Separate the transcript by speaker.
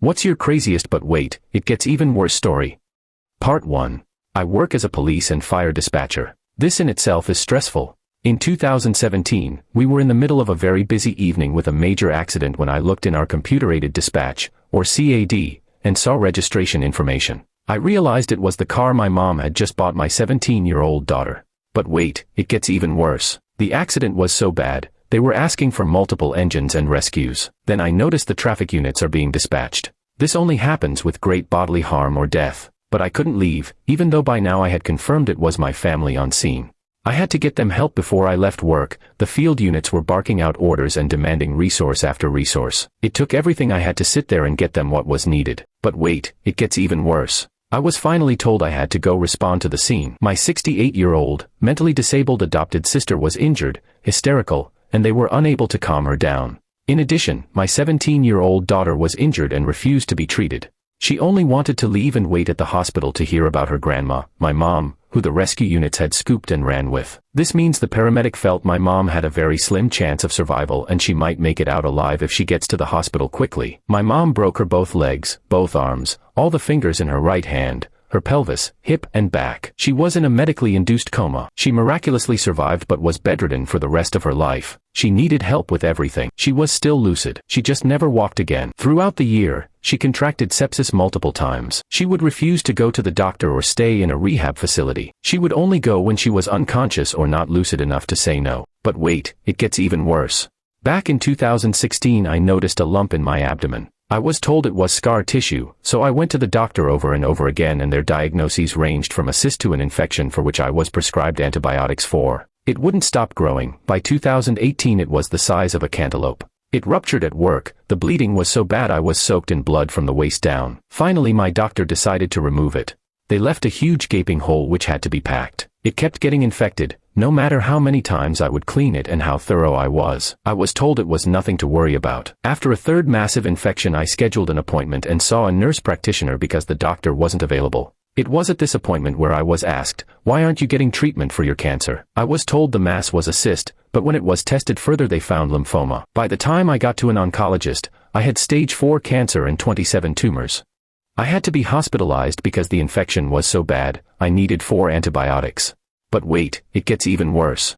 Speaker 1: What's your craziest but wait, it gets even worse story? Part 1. I work as a police and fire dispatcher. This in itself is stressful. In 2017, we were in the middle of a very busy evening with a major accident when I looked in our computer-aided dispatch, or CAD, and saw registration information. I realized it was the car my mom had just bought my 17-year-old daughter. But wait, it gets even worse. The accident was so bad, they were asking for multiple engines and rescues. Then I noticed the traffic units are being dispatched. This only happens with great bodily harm or death. But I couldn't leave, even though by now I had confirmed it was my family on scene. I had to get them help before I left work. The field units were barking out orders and demanding resource after resource. It took everything I had to sit there and get them what was needed. But wait, it gets even worse. I was finally told I had to go respond to the scene. My 68-year-old, mentally disabled adopted sister was injured, hysterical, and they were unable to calm her down. In addition, my 17-year-old daughter was injured and refused to be treated. She only wanted to leave and wait at the hospital to hear about her grandma, my mom, who the rescue units had scooped and ran with. This means the paramedic felt my mom had a very slim chance of survival and she might make it out alive if she gets to the hospital quickly. My mom broke her both legs, both arms, all the fingers in her right hand, her pelvis, hip, and back. She was in a medically induced coma. She miraculously survived but was bedridden for the rest of her life. She needed help with everything. She was still lucid. She just never walked again. Throughout the year, she contracted sepsis multiple times. She would refuse to go to the doctor or stay in a rehab facility. She would only go when she was unconscious or not lucid enough to say no. But wait, it gets even worse. Back in 2016 I noticed a lump in my abdomen. I was told it was scar tissue, so I went to the doctor over and over again and their diagnoses ranged from a cyst to an infection for which I was prescribed antibiotics for. It wouldn't stop growing. By 2018 it was the size of a cantaloupe. It ruptured at work. The bleeding was so bad I was soaked in blood from the waist down. Finally my doctor decided to remove it. They left a huge gaping hole which had to be packed. It kept getting infected, no matter how many times I would clean it and how thorough I was. I was told it was nothing to worry about. After a third massive infection I scheduled an appointment and saw a nurse practitioner because the doctor wasn't available. It was at this appointment where I was asked, "Why aren't you getting treatment for your cancer?" I was told the mass was a cyst, but when it was tested further they found lymphoma. By the time I got to an oncologist, I had stage 4 cancer and 27 tumors. I had to be hospitalized because the infection was so bad, I needed 4 antibiotics. But wait, it gets even worse.